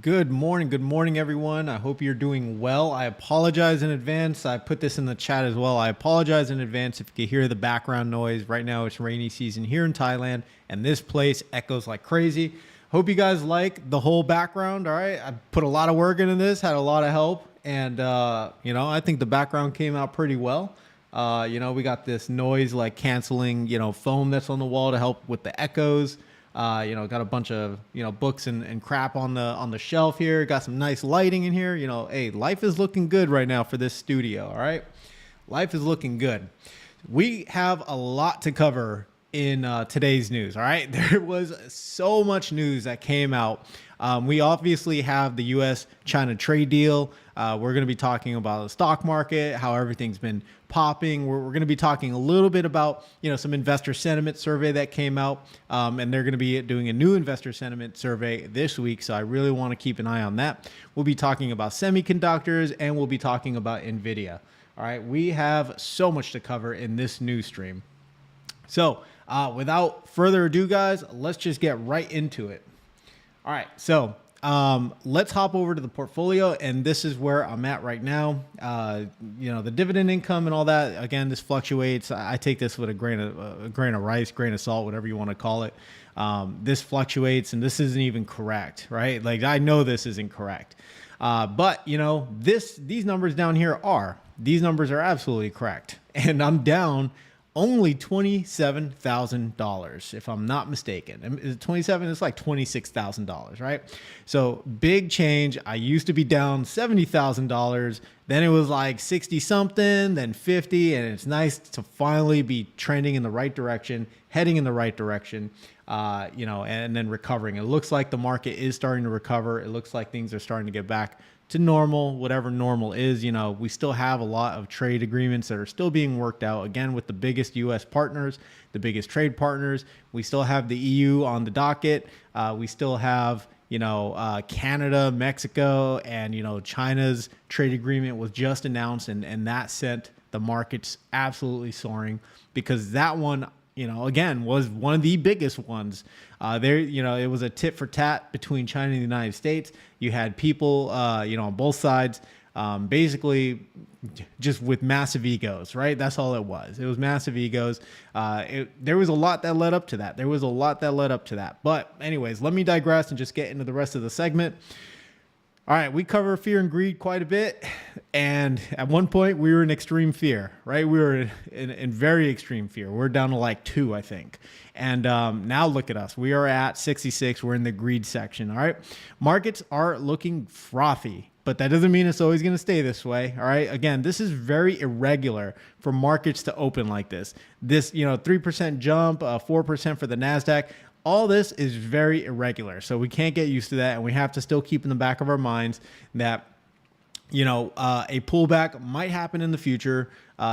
Good morning, everyone. I hope you're doing well. I apologize in advance. I put this in the chat as well. I apologize in advance if you can hear the background noise. Right now, it's rainy season here in Thailand, and this place echoes like crazy. Hope you guys like the whole background. All right, I put a lot of work into this, had a lot of help, and I think the background came out pretty well. We got this noise like canceling, foam that's on the wall to help with the echoes. Got a bunch of, books and crap on the shelf here. Got some nice lighting in here. Hey, life is looking good right now for this studio. All right. Life is looking good. We have a lot to cover in today's news. All right. There was so much news that came out. We obviously have the U.S. China trade deal. We're going to be talking about the stock market, how everything's been popping. We're going to be talking a little bit about, some investor sentiment survey that came out. And they're going to be doing a new investor sentiment survey this week. So I really want to keep an eye on that. We'll be talking about semiconductors and we'll be talking about Nvidia. All right. We have so much to cover in this news stream. So without further ado, guys, let's just get right into it. All right, so let's hop over to the portfolio, and this is where I'm at right now. The dividend income and all that. Again, this fluctuates. I take this with a grain of rice, grain of salt, whatever you want to call it. This fluctuates, and this isn't even correct, right? Like I know this isn't correct, but these numbers down here are. These numbers are absolutely correct, and I'm down only $27,000, if I'm not mistaken. Is it 27? It's like $26,000, right? So big change. I used to be down $70,000. Then it was like 60 something, then 50. And it's nice to finally be trending in the right direction, heading in the right direction, and then recovering. It looks like the market is starting to recover. It looks like things are starting to get back to normal, whatever normal is. We still have a lot of trade agreements that are still being worked out, again, with the biggest U.S. partners, the biggest trade partners. We still have the EU on the docket. We still have, Canada, Mexico, and, China's trade agreement was just announced, and that sent the markets absolutely soaring because that one, again, was one of the biggest ones. It was a tit for tat between China and the United States. You had people, on both sides, basically just with massive egos, right? That's all it was. It was massive egos. There was a lot that led up to that. But anyways, let me digress and just get into the rest of the segment. All right, we cover fear and greed quite a bit. And at one point, we were in extreme fear, right? We were in very extreme fear. We're down to like 2, I think. And now look at us. We are at 66. We're in the greed section, all right? Markets are looking frothy, but that doesn't mean it's always going to stay this way, all right? Again, this is very irregular for markets to open like this. This, 3% jump, 4% for the NASDAQ. All this is very irregular, so we can't get used to that, and we have to still keep in the back of our minds that a pullback might happen in the future.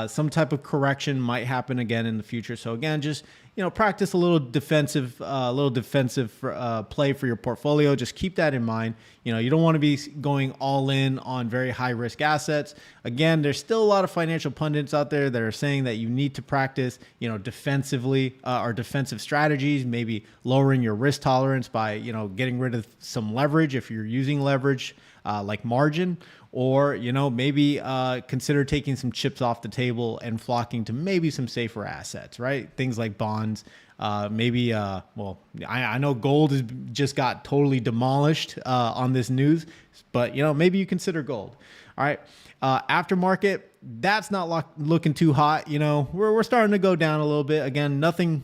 Some type of correction might happen again in the future. So again, just practice a little defensive play for your portfolio. Just keep that in mind. You don't want to be going all in on very high risk assets. Again, there's still a lot of financial pundits out there that are saying that you need to practice, defensively or defensive strategies, maybe lowering your risk tolerance by, getting rid of some leverage if you're using leverage like margin, or maybe consider taking some chips off the table and flocking to maybe some safer assets, right? Things like bonds. I know gold has just got totally demolished on this news, but maybe you consider gold. All right, aftermarket, that's not looking too hot. We're starting to go down a little bit. Again, nothing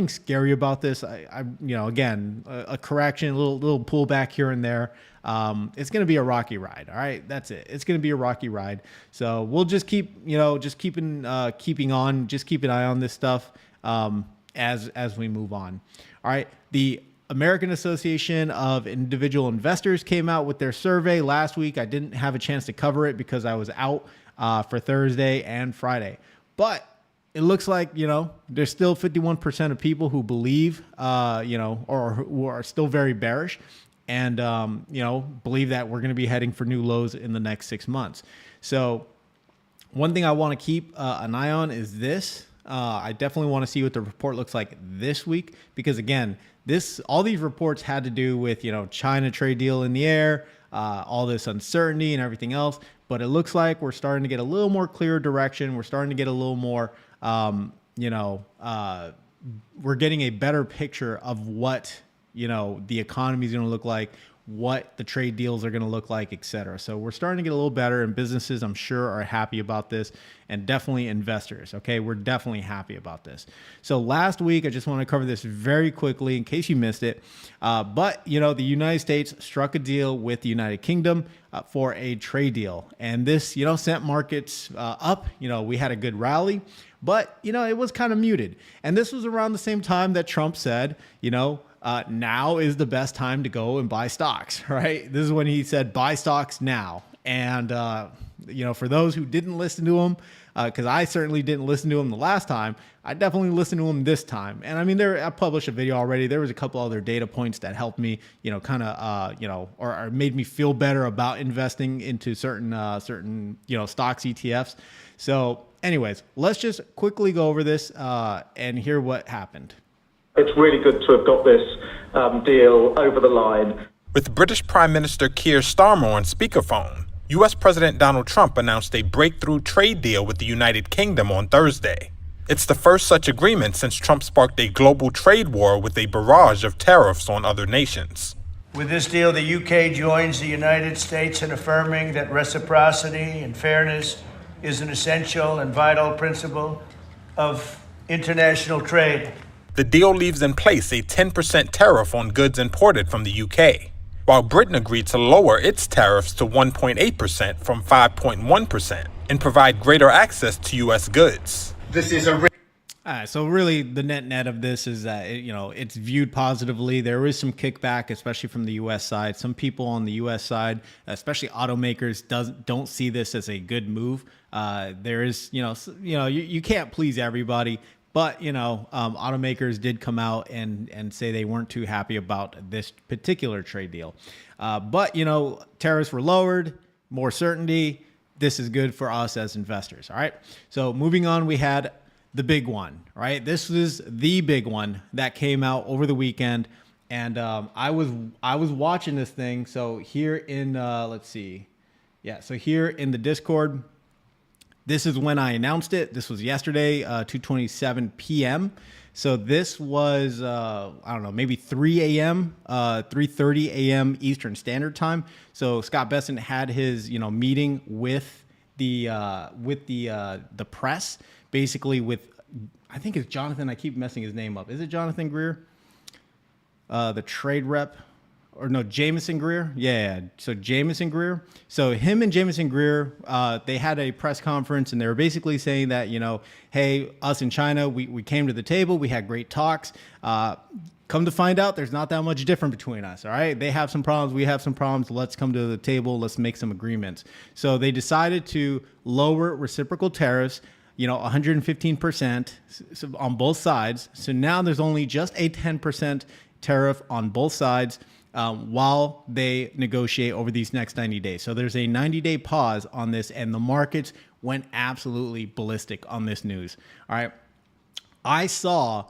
scary about this. Again, a correction, a little pullback here and there. It's going to be a rocky ride. All right. That's it. It's going to be a rocky ride. So we'll just keep an eye on this stuff, as we move on. All right. The American Association of Individual Investors came out with their survey last week. I didn't have a chance to cover it because I was out, for Thursday and Friday, but it looks like, there's still 51% of people who believe, or who are still very bearish and, believe that we're going to be heading for new lows in the next 6 months. So one thing I want to keep an eye on is this. I definitely want to see what the report looks like this week, because again, all these reports had to do with, China trade deal in the air, all this uncertainty and everything else. But it looks like we're starting to get a little more clear direction. We're starting to get a little more, we're getting a better picture of what, the economy is going to look like, what the trade deals are going to look like, et cetera. So we're starting to get a little better, and businesses, I'm sure, are happy about this, and definitely investors. Okay, we're definitely happy about this. So last week, I just want to cover this very quickly in case you missed it. But the United States struck a deal with the United Kingdom for a trade deal, and this, sent markets up. We had a good rally, but it was kind of muted. And this was around the same time that Trump said, now is the best time to go and buy stocks, right? This is when he said, buy stocks now. And, for those who didn't listen to him, because I certainly didn't listen to him the last time, I definitely listened to him this time. And I mean, I published a video already. There was a couple other data points that helped me, or made me feel better about investing into certain, stocks, ETFs. So anyways, let's just quickly go over this and hear what happened. It's really good to have got this deal over the line. With British Prime Minister Keir Starmer on speakerphone, U.S. President Donald Trump announced a breakthrough trade deal with the United Kingdom on Thursday. It's the first such agreement since Trump sparked a global trade war with a barrage of tariffs on other nations. With this deal, the UK joins the United States in affirming that reciprocity and fairness is an essential and vital principle of international trade. The deal leaves in place a 10% tariff on goods imported from the UK, while Britain agreed to lower its tariffs to 1.8% from 5.1% and provide greater access to U.S. goods. This is a so really, the net of this is that it's viewed positively. There is some kickback, especially from the U.S. side. Some people on the U.S. side, especially automakers, don't see this as a good move. There is, you can't please everybody. But, automakers did come out and say they weren't too happy about this particular trade deal. But, tariffs were lowered, more certainty. This is good for us as investors. All right. So moving on, we had the big one, right? This was the big one that came out over the weekend. And I was watching this thing. So here in, let's see. Yeah. So here in the Discord, this is when I announced it. This was yesterday, 2:27 p.m. So this was, maybe 3 a.m., 3:30 a.m. Eastern Standard Time. So Scott Bessent had his, meeting with the press, basically with, I think it's Jonathan. I keep messing his name up. Is it Jonathan Greer? The trade rep. Or no, Jameson Greer. Yeah. So Jameson Greer. So him and Jameson Greer, they had a press conference, and they were basically saying that, hey, us in China, we came to the table. We had great talks. Come to find out, there's not that much different between us. All right. They have some problems. We have some problems. Let's come to the table. Let's make some agreements. So they decided to lower reciprocal tariffs, 115% on both sides. So now there's only just a 10% tariff on both sides. While they negotiate over these next 90 days. So there's a 90-day pause on this, and the markets went absolutely ballistic on this news. All right. I saw,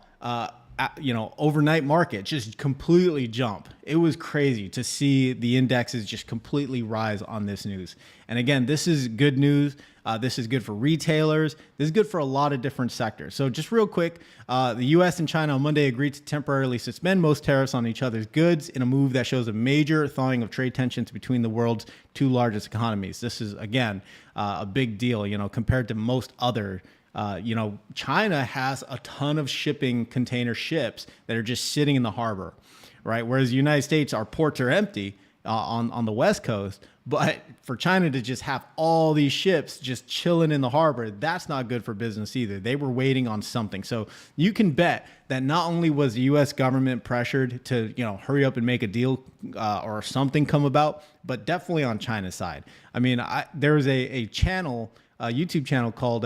overnight market just completely jump. It was crazy to see the indexes just completely rise on this news. And again, this is good news. This is good for retailers. This is good for a lot of different sectors. So just real quick, the U.S. and China on Monday agreed to temporarily suspend most tariffs on each other's goods in a move that shows a major thawing of trade tensions between the world's two largest economies. This is, again, a big deal, compared to most other China has a ton of shipping container ships that are just sitting in the harbor, right? Whereas the United States, our ports are empty on the West Coast. But for China to just have all these ships just chilling in the harbor, that's not good for business either. They were waiting on something. So you can bet that not only was the U.S. government pressured to, hurry up and make a deal or something come about, but definitely on China's side. I mean, there was a channel, a YouTube channel called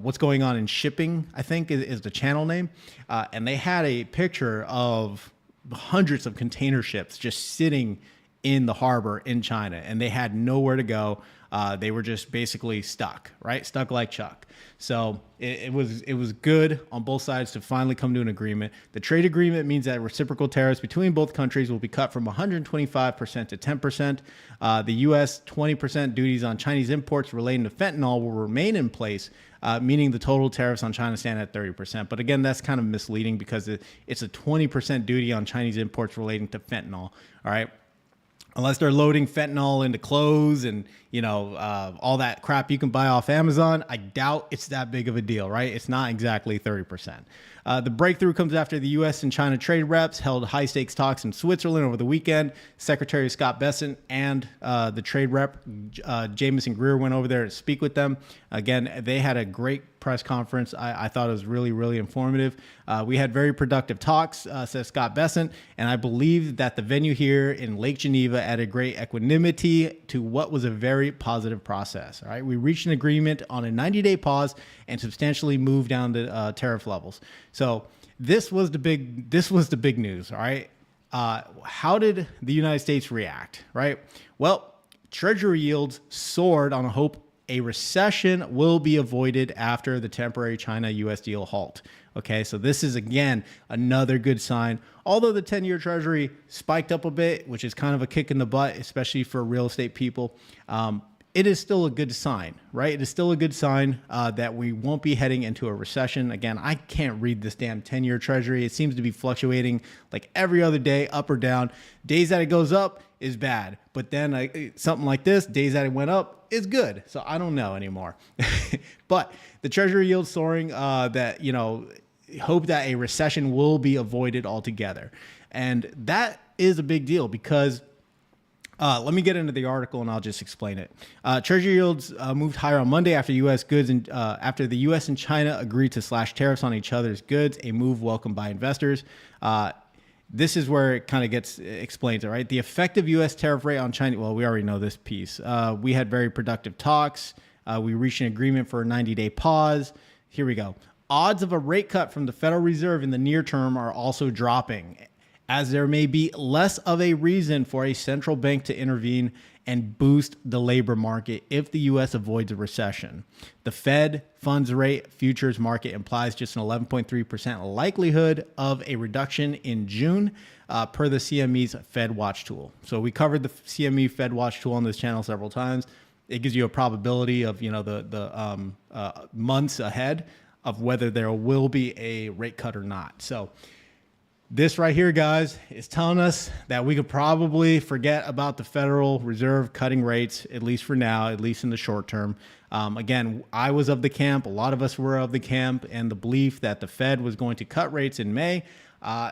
What's Going On in Shipping, I think is the channel name. And they had a picture of hundreds of container ships just sitting in the harbor in China, and they had nowhere to go. They were just basically stuck, right? Stuck like Chuck. So it was good on both sides to finally come to an agreement. The trade agreement means that reciprocal tariffs between both countries will be cut from 125% to 10%. The U.S. 20% duties on Chinese imports relating to fentanyl will remain in place, meaning the total tariffs on China stand at 30%. But again, that's kind of misleading because it's a 20% duty on Chinese imports relating to fentanyl. All right. Unless they're loading fentanyl into clothes and, all that crap you can buy off Amazon, I doubt it's that big of a deal, right? It's not exactly 30%. The breakthrough comes after the U.S. and China trade reps held high-stakes talks in Switzerland over the weekend. Secretary Scott Bessent and the trade rep, Jamison Greer, went over there to speak with them. Again, they had a great press conference. I thought it was really, really informative. We had very productive talks, says Scott Bessent, and I believe that the venue here in Lake Geneva added great equanimity to what was a very positive process. All right, we reached an agreement on a 90-day pause and substantially moved down the tariff levels. So this was the big news. All right, how did the United States react? Right, well, Treasury yields soared on a hope a recession will be avoided after the temporary China-U.S. deal halt. Okay, so this is, again, another good sign. Although the 10-year Treasury spiked up a bit, which is kind of a kick in the butt, especially for real estate people, it is still a good sign, right? It is still a good sign that we won't be heading into a recession. Again, I can't read this damn 10-year Treasury. It seems to be fluctuating like every other day, up or down. Days that it goes up is bad, but then something like this, days that it went up, is good. So I don't know anymore. But the Treasury yield soaring, hope that a recession will be avoided altogether. And that is a big deal because let me get into the article and I'll just explain it. Treasury yields moved higher on Monday after U.S. goods and after the U.S. and China agreed to slash tariffs on each other's goods, a move welcomed by investors. This is where it kind of gets explained, all right? The effective U.S. tariff rate on China, well, we already know this piece. We had very productive talks. We reached an agreement for a 90-day pause. Here we go. Odds of a rate cut from the Federal Reserve in the near term are also dropping, as there may be less of a reason for a central bank to intervene and boost the labor market if the U.S. avoids a recession. The Fed funds rate futures market implies just an 11.3% likelihood of a reduction in June per the CME's Fed Watch tool. So we covered the CME Fed Watch tool on this channel several times. It gives you a probability of the months ahead of whether there will be a rate cut or not. So this right here, guys, is telling us that we could probably forget about the Federal Reserve cutting rates, at least for now, at least in the short term. Again, I was of the camp, a lot of us were of the camp, and the belief that the Fed was going to cut rates in May,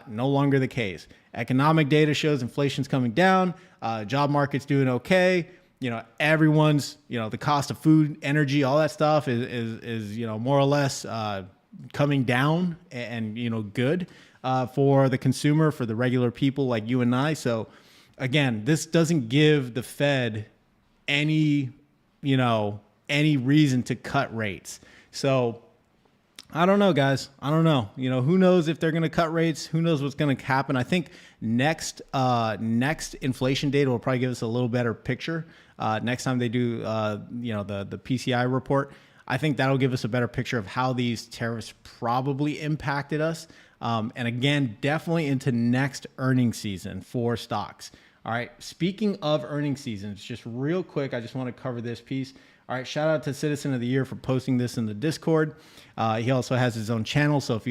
no longer the case. Economic data shows inflation's coming down, job market's doing okay. Everyone's, the cost of food, energy, all that stuff is more or less coming down and good. For the consumer, for the regular people like you and I. So again, this doesn't give the Fed any reason to cut rates. So I don't know, guys. I don't know. Who knows if they're going to cut rates? Who knows what's going to happen? I think next inflation data will probably give us a little better picture. Next time they do, the PCI report, I think that'll give us a better picture of how these tariffs probably impacted us. And again, definitely into next earnings season for stocks. All right. Speaking of earnings seasons, just real quick, I just want to cover this piece. All right. Shout out to Citizen of the Year for posting this in the Discord. He also has his own channel. So if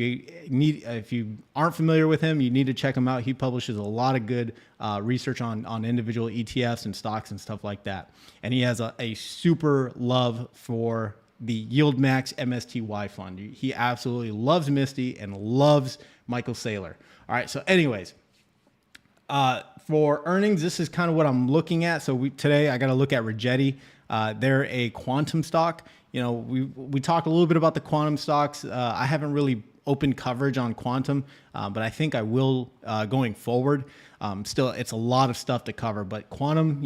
you aren't familiar with him, you need to check him out. He publishes a lot of good research on individual ETFs and stocks and stuff like that. And he has a super love for the YieldMax MSTY fund. He absolutely loves Misty and loves Michael Saylor. All right. So anyways, for earnings, this is kind of what I'm looking at. So today I got to look at Rigetti. They're a quantum stock. We talked a little bit about the quantum stocks. I haven't really opened coverage on quantum. but I think I will going forward. Still, it's a lot of stuff to cover, but quantum,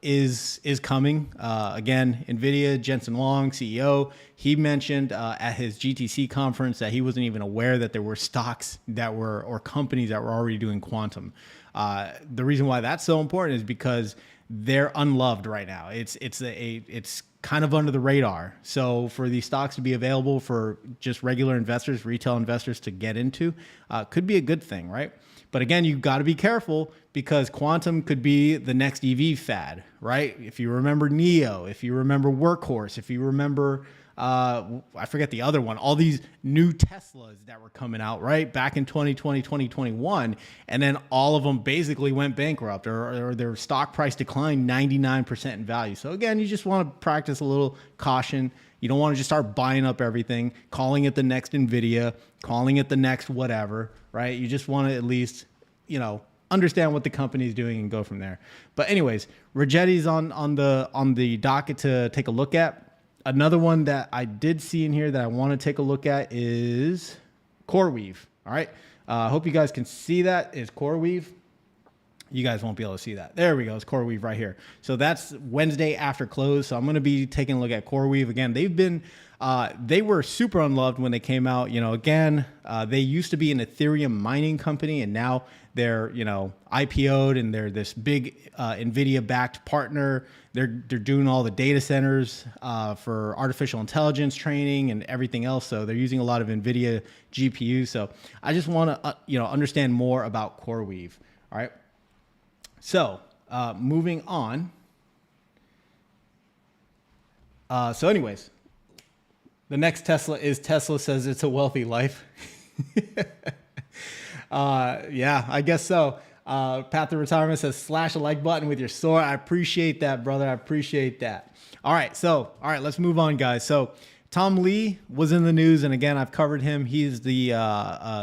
is coming. Again, Nvidia, Jensen Huang, CEO, he mentioned at his GTC conference that he wasn't even aware that there were stocks or companies that were already doing quantum. The reason why that's so important is because they're unloved right now. It's kind of under the radar. So for these stocks to be available for just regular investors, retail investors to get into, could be a good thing, right? But again, you've got to be careful because quantum could be the next EV fad, right? If you remember NIO, if you remember Workhorse, if you remember, I forget the other one, all these new Teslas that were coming out, right? Back in 2020, 2021. And then all of them basically went bankrupt or their stock price declined 99% in value. So again, you just want to practice a little caution. You don't want to just start buying up everything, calling it the next Nvidia, calling it the next whatever, right? You just want to at least, understand what the company is doing and go from there. But anyways, Rigetti's on the docket to take a look at. Another one that I did see in here that I want to take a look at is CoreWeave. All right. I hope you guys can see that is CoreWeave. You guys won't be able to see that. There we go. It's CoreWeave right here. So that's Wednesday after close. So I'm going to be taking a look at CoreWeave. Again, they were super unloved when they came out. They used to be an Ethereum mining company, and now they're, IPO'd, and they're this big Nvidia-backed partner. They're doing all the data centers for artificial intelligence training and everything else. So they're using a lot of Nvidia GPUs. So I just want to, understand more about CoreWeave. All right. So moving on. So anyways, the next Tesla says it's a wealthy life. Yeah, I guess so. Path to Retirement says slash a like button with your SOAR. I appreciate that, brother. I appreciate that. All right, let's move on, guys. So Tom Lee was in the news, and again, I've covered him. He's the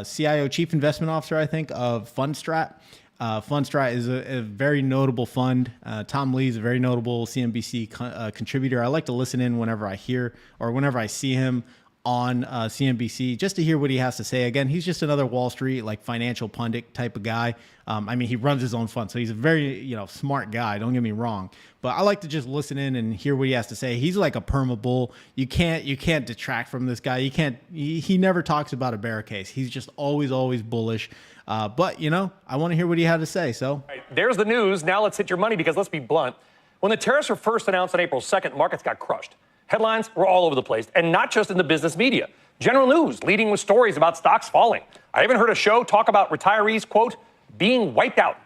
CIO, Chief Investment Officer, I think, of Fundstrat. Fundstrat is a very notable fund. Tom Lee is a very notable CNBC contributor. I like to listen in whenever I hear or whenever I see him on CNBC just to hear what he has to say. Again, he's just another Wall Street financial pundit type of guy. He runs his own fund, so he's a very smart guy. Don't get me wrong, but I like to just listen in and hear what he has to say. He's like a perma bull. You can't detract from this guy. He never talks about a bear case. He's just always bullish. But I want to hear what he had to say. So there's the news. Now let's hit your money because let's be blunt. When the tariffs were first announced on April 2nd, markets got crushed. Headlines were all over the place, and not just in the business media. General news leading with stories about stocks falling. I even heard a show talk about retirees, quote, being wiped out.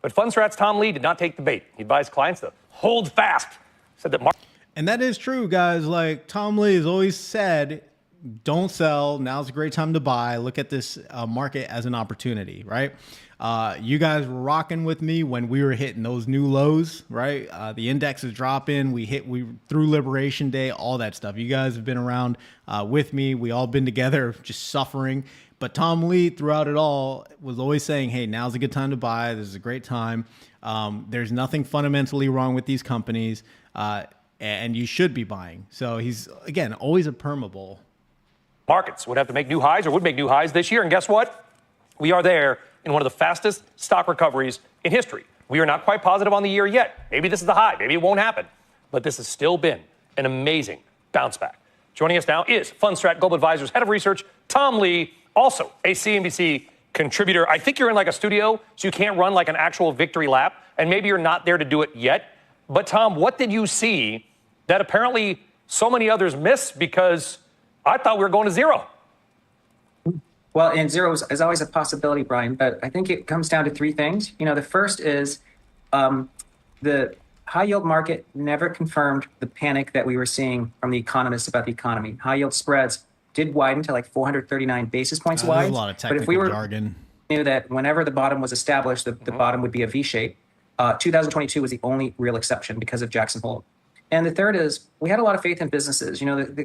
But Fundstrat's Tom Lee did not take the bait. He advised clients to hold fast. Said that and that is true, guys. Like Tom Lee has always said, don't sell. Now's a great time to buy. Look at this market as an opportunity, right? You guys were rocking with me when we were hitting those new lows, right? The index is dropping. We through Liberation Day, all that stuff. You guys have been around with me. We all been together, just suffering. But Tom Lee, throughout it all, was always saying, hey, now's a good time to buy. This is a great time. There's nothing fundamentally wrong with these companies, and you should be buying. So he's, again, always a perma bull. Markets would have to make new highs or would make new highs this year. And guess what? We are there in one of the fastest stock recoveries in history. We are not quite positive on the year yet. Maybe this is the high. Maybe it won't happen. But this has still been an amazing bounce back. Joining us now is Fundstrat Global Advisors Head of Research, Tom Lee, also a CNBC contributor. I think you're in a studio, so you can't run an actual victory lap. And maybe you're not there to do it yet. But Tom, what did you see that apparently so many others missed? Because I thought we were going to zero. Well, and zero is always a possibility, Brian, but I think it comes down to three things. The first is the high yield market never confirmed the panic that we were seeing from the economists about the economy. High yield spreads did widen to 439 basis points wide. There's a lot of technical jargon. Knew that whenever the bottom was established, the bottom would be a V shape. 2022 was the only real exception because of Jackson Hole. And the third is we had a lot of faith in businesses.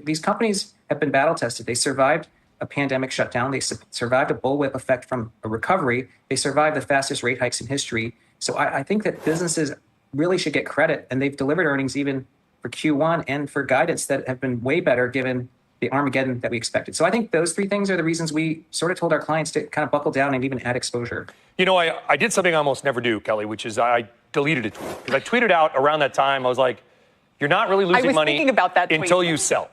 These companies have been battle tested. They survived a pandemic shutdown. They survived a bullwhip effect from a recovery. They survived the fastest rate hikes in history. So I think that businesses really should get credit, and they've delivered earnings even for Q1 and for guidance that have been way better given the Armageddon that we expected. So I think those three things are the reasons we sort of told our clients to kind of buckle down and even add exposure. You know, I did something I almost never do, Kelly, which is I deleted it. Because I tweeted out around that time, I was like, you're not really losing money about that until you sell.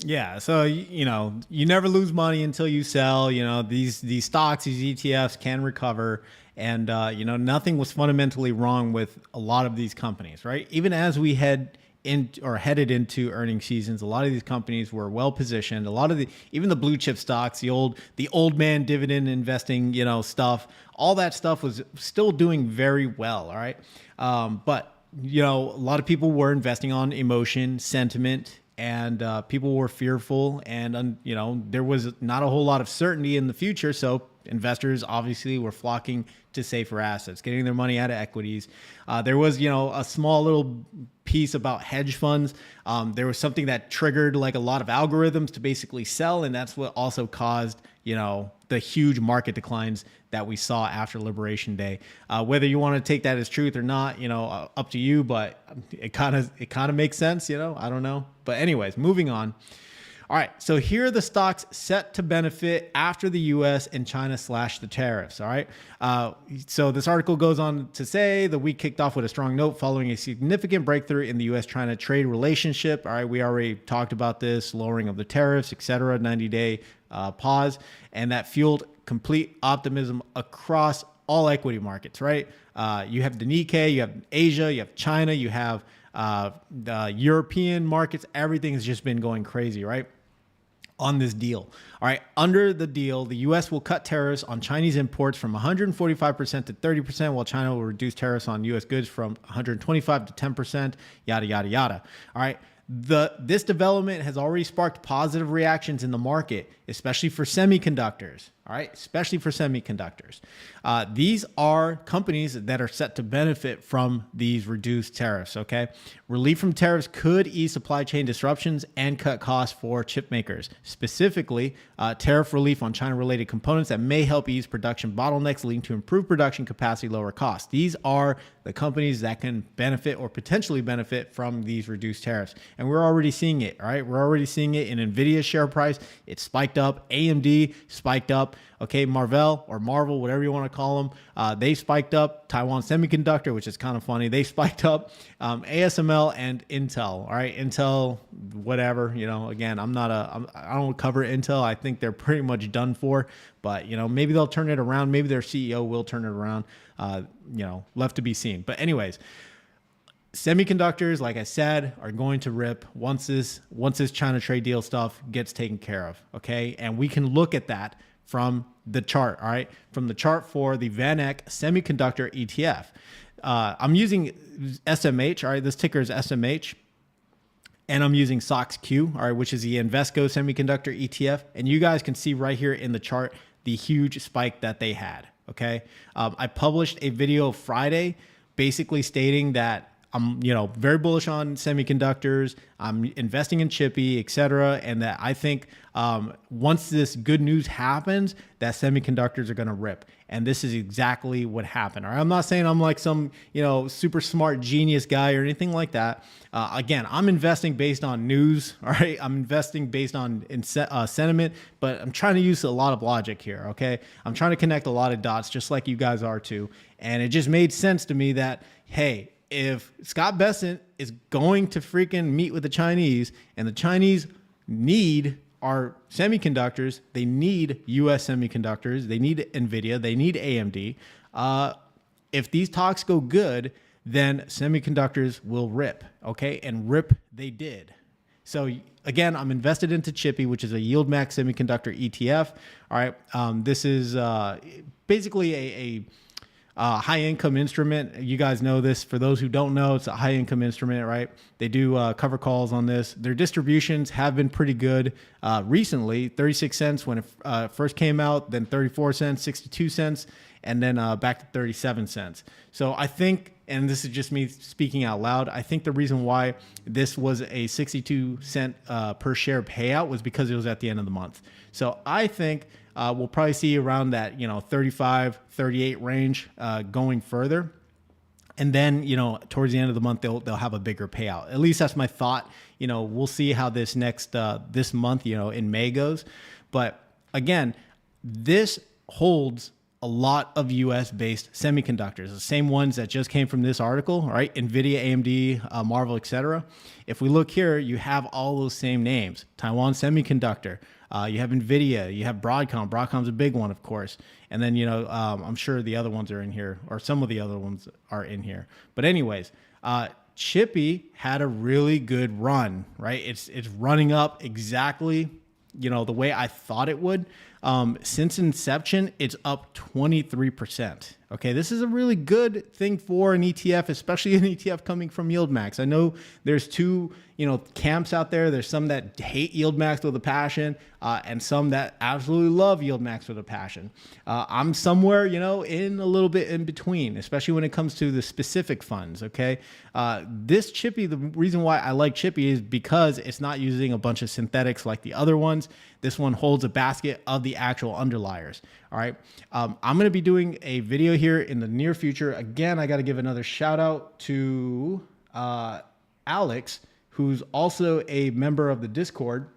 Yeah, so you know, you never lose money until you sell. You know, these stocks, these ETFs can recover, and you know, nothing was fundamentally wrong with a lot of these companies, right? Even as we headed into earnings seasons, a lot of these companies were well positioned. A lot of even the blue chip stocks, the old man dividend investing, you know, stuff, all that stuff was still doing very well. All right, but you know, a lot of people were investing on emotion, sentiment. And people were fearful, and you know, there was not a whole lot of certainty in the future. So investors obviously were flocking to safer assets, getting their money out of equities. There was, you know, a small little piece about hedge funds. There was something that triggered like a lot of algorithms to basically sell, and that's what also caused, you know, the huge market declines that we saw after Liberation Day. Whether you want to take that as truth or not, you know, up to you. But it kind of makes sense, you know. I don't know, but anyways, moving on. All right, so here are the stocks set to benefit after the U.S. and China slash the tariffs. All right, so this article goes on to say the week kicked off with a strong note following a significant breakthrough in the U.S.-China trade relationship. All right, we already talked about this, lowering of the tariffs, et cetera, 90-day pause, and that fueled complete optimism across all equity markets. Right, you have the Nikkei, you have Asia, you have China, you have the European markets. Everything has just been going crazy, right? On this deal. All right. Under the deal, the U.S. will cut tariffs on Chinese imports from 145% to 30%, while China will reduce tariffs on U.S. goods from 125 to 10%, yada, yada, yada. All right. This development has already sparked positive reactions in the market, especially for semiconductors. All right, especially for semiconductors. These are companies that are set to benefit from these reduced tariffs. Okay, relief from tariffs could ease supply chain disruptions and cut costs for chip makers. Specifically, tariff relief on China-related components that may help ease production bottlenecks, leading to improved production capacity, lower costs. These are the companies that can benefit or potentially benefit from these reduced tariffs, and we're already seeing it. All right, we're already seeing it in Nvidia's share price. It spiked up. AMD spiked up. Okay, Marvell or Marvel, whatever you want to call them, they spiked up. Taiwan Semiconductor, which is kind of funny, they spiked up. ASML and Intel. All right, Intel, whatever. You know, again, I don't cover Intel. I think they're pretty much done for. But you know, maybe they'll turn it around. Maybe their CEO will turn it around. You know, left to be seen. But anyways. Semiconductors, like I said, are going to rip once this China trade deal stuff gets taken care of. Okay, and we can look at that from the chart. All right, from the chart for the VanEck Semiconductor ETF. I'm using SMH. All right, this ticker is SMH, and I'm using SOXQ. All right, which is the Invesco Semiconductor ETF, and you guys can see right here in the chart the huge spike that they had. Okay, I published a video Friday, basically stating that I'm, you know, very bullish on semiconductors. I'm investing in CHPY, et cetera. And that I think once this good news happens, that semiconductors are going to rip. And this is exactly what happened. All right? I'm not saying I'm like some, you know, super smart genius guy or anything like that. Again, I'm investing based on news. All right. I'm investing based on sentiment, but I'm trying to use a lot of logic here. Okay. I'm trying to connect a lot of dots just like you guys are too. And it just made sense to me that, hey, if Scott Bessent is going to freaking meet with the Chinese and the Chinese need our semiconductors, they need U.S. semiconductors, they need Nvidia, they need AMD. If these talks go good, then semiconductors will rip, okay? And rip they did. So again, I'm invested into CHPY, which is a YieldMax Semiconductor ETF. All right, this is basically a high income instrument. You guys know this. For those who don't know, it's a high income instrument, right? They do cover calls on this. Their distributions have been pretty good recently. 36 cents when it first came out, then 34 cents, 62 cents, and then back to 37 cents. So I think, and this is just me speaking out loud, I think the reason why this was a 62 cent per share payout was because it was at the end of the month. So I think we'll probably see around that, 35, 38 range going further. And then, towards the end of the month, they'll have a bigger payout. At least that's my thought. We'll see how this next, this month, in May goes. But again, this holds a lot of US based semiconductors, the same ones that just came from this article, right? Nvidia, AMD, Marvel, etc. If we look here, you have all those same names. Taiwan Semiconductor, you have Nvidia, you have Broadcom. Broadcom's a big one, of course. And then, I'm sure the other ones are in here, or some of the other ones are in here. But anyways, CHPY had a really good run, right? It's running up exactly, the way I thought it would. Since inception, it's up 23%. Okay, this is a really good thing for an ETF, especially an ETF coming from YieldMax. I know there's two, camps out there. There's some that hate YieldMax with a passion, and some that absolutely love YieldMax with a passion. I'm somewhere, in a little bit in between, especially when it comes to the specific funds. Okay, this CHPY, the reason why I like CHPY is because it's not using a bunch of synthetics like the other ones. This one holds a basket of the actual underliers. All right, I'm going to be doing a video here in the near future. Again, I got to give another shout out to Alex, who's also a member of the Discord.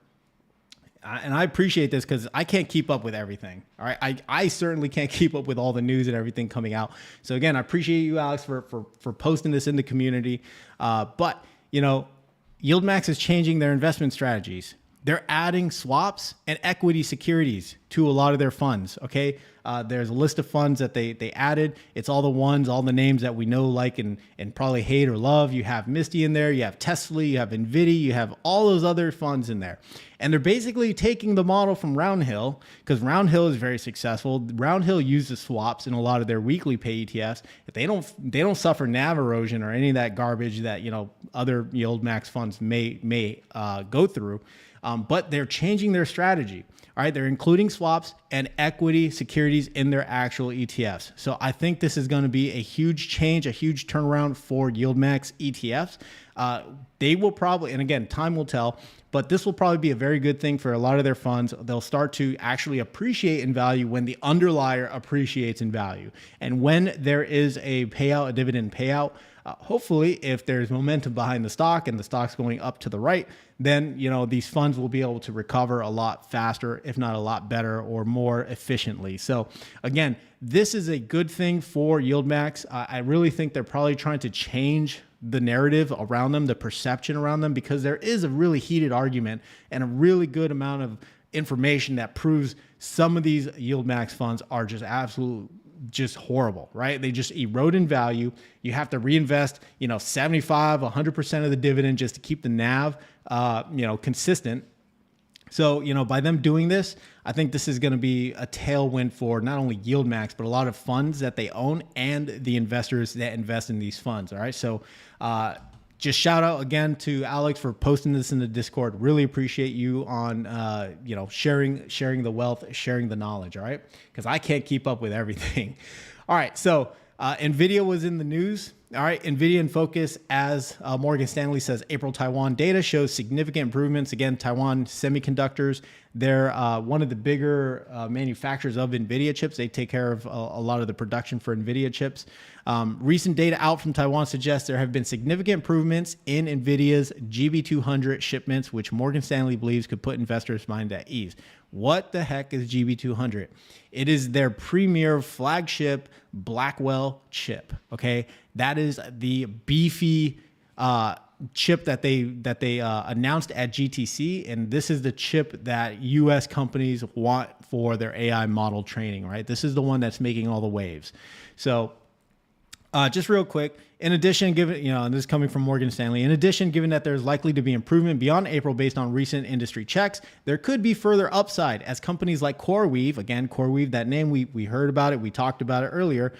And I appreciate this because I can't keep up with everything. All right, I certainly can't keep up with all the news and everything coming out. So again, I appreciate you, Alex, for posting this in the community. But YieldMax is changing their investment strategies. They're adding swaps and equity securities to a lot of their funds. Okay, there's a list of funds that they added. It's all the names that we know, like, and probably hate or love. You have Misty in there, you have Tesla, you have Nvidia, you have all those other funds in there. And they're basically taking the model from Roundhill, because Roundhill is very successful. Roundhill uses swaps in a lot of their weekly pay ETFs. If they don't suffer NAV erosion or any of that garbage that other YieldMax funds may go through. But they're changing their strategy. All right, they're including swaps and equity securities in their actual ETFs. So I think this is going to be a huge change, a huge turnaround for YieldMax ETFs. They will probably, and again, time will tell, but this will probably be a very good thing for a lot of their funds. They'll start to actually appreciate in value when the underlier appreciates in value. And when there is a payout, a dividend payout, hopefully, if there's momentum behind the stock and the stock's going up to the right, then these funds will be able to recover a lot faster, if not a lot better or more efficiently. So again, this is a good thing for YieldMax. I really think they're probably trying to change the narrative around them, the perception around them, because there is a really heated argument and a really good amount of information that proves some of these YieldMax funds are just horrible, right? They just erode in value. You have to reinvest, 75, 100% of the dividend just to keep the NAV, consistent. So, by them doing this, I think this is going to be a tailwind for not only YieldMax, but a lot of funds that they own and the investors that invest in these funds. All right. So, just shout out again to Alex for posting this in the Discord. Really appreciate you on, sharing the wealth, sharing the knowledge. All right. Because I can't keep up with everything. All right. So Nvidia was in the news. All right. Nvidia in focus as Morgan Stanley says April Taiwan data shows significant improvements. Again, Taiwan Semiconductors, they're one of the bigger manufacturers of Nvidia chips. They take care of a lot of the production for Nvidia chips. Recent data out from Taiwan suggests there have been significant improvements in Nvidia's GB200 shipments, which Morgan Stanley believes could put investors' mind at ease. What the heck is GB200? It is their premier flagship Blackwell chip. Okay, that is the beefy chip that they announced at GTC, and this is the chip that U.S. companies want for their AI model training. Right, this is the one that's making all the waves. So. Just real quick, in addition, given, and this is coming from Morgan Stanley, in addition, given that there's likely to be improvement beyond April based on recent industry checks, there could be further upside as companies like CoreWeave, again, CoreWeave, that name, we heard about it, we talked about it earlier,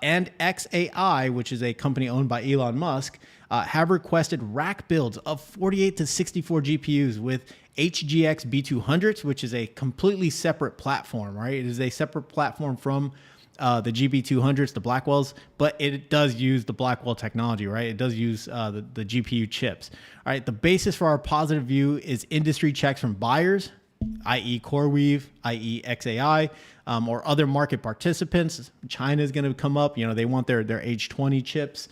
and XAI, which is a company owned by Elon Musk, have requested rack builds of 48 to 64 GPUs with HGX B200s, which is a completely separate platform, right? It is a separate platform from the GB200s, the Blackwells, but it does use the Blackwell technology, right? It does use the GPU chips. All right, the basis for our positive view is industry checks from buyers i.e. CoreWeave, i.e. XAI, or other market participants. China is going to come up. They want their H20 chips,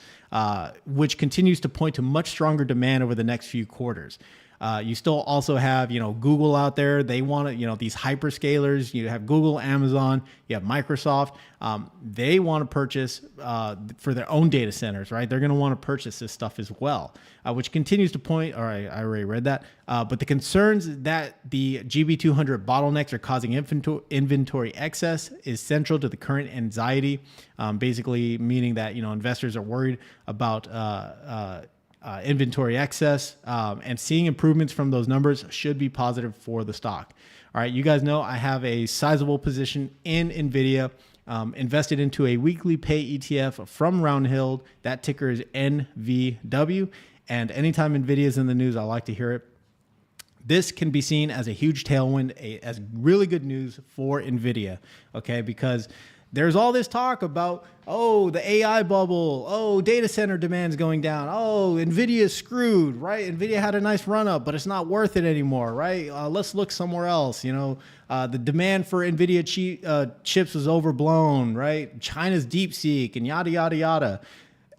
which continues to point to much stronger demand over the next few quarters. You still also have, Google out there. They want to, these hyperscalers. You have Google, Amazon, you have Microsoft. They want to purchase for their own data centers, right? They're going to want to purchase this stuff as well, which continues to point. All right, I already read that. But the concerns that the GB200 bottlenecks are causing inventory excess is central to the current anxiety, basically meaning that, investors are worried about inventory excess, and seeing improvements from those numbers should be positive for the stock. All right, you guys know I have a sizable position in Nvidia, invested into a weekly pay ETF from Roundhill. That ticker is NVW. And anytime Nvidia is in the news, I like to hear it. This can be seen as a huge tailwind, as really good news for Nvidia, okay? Because there's all this talk about, the AI bubble, data center demand's going down, Nvidia's screwed, right? Nvidia had a nice run up, but it's not worth it anymore, right? Let's look somewhere else. The demand for Nvidia chips was overblown, right? China's DeepSeek and yada, yada, yada.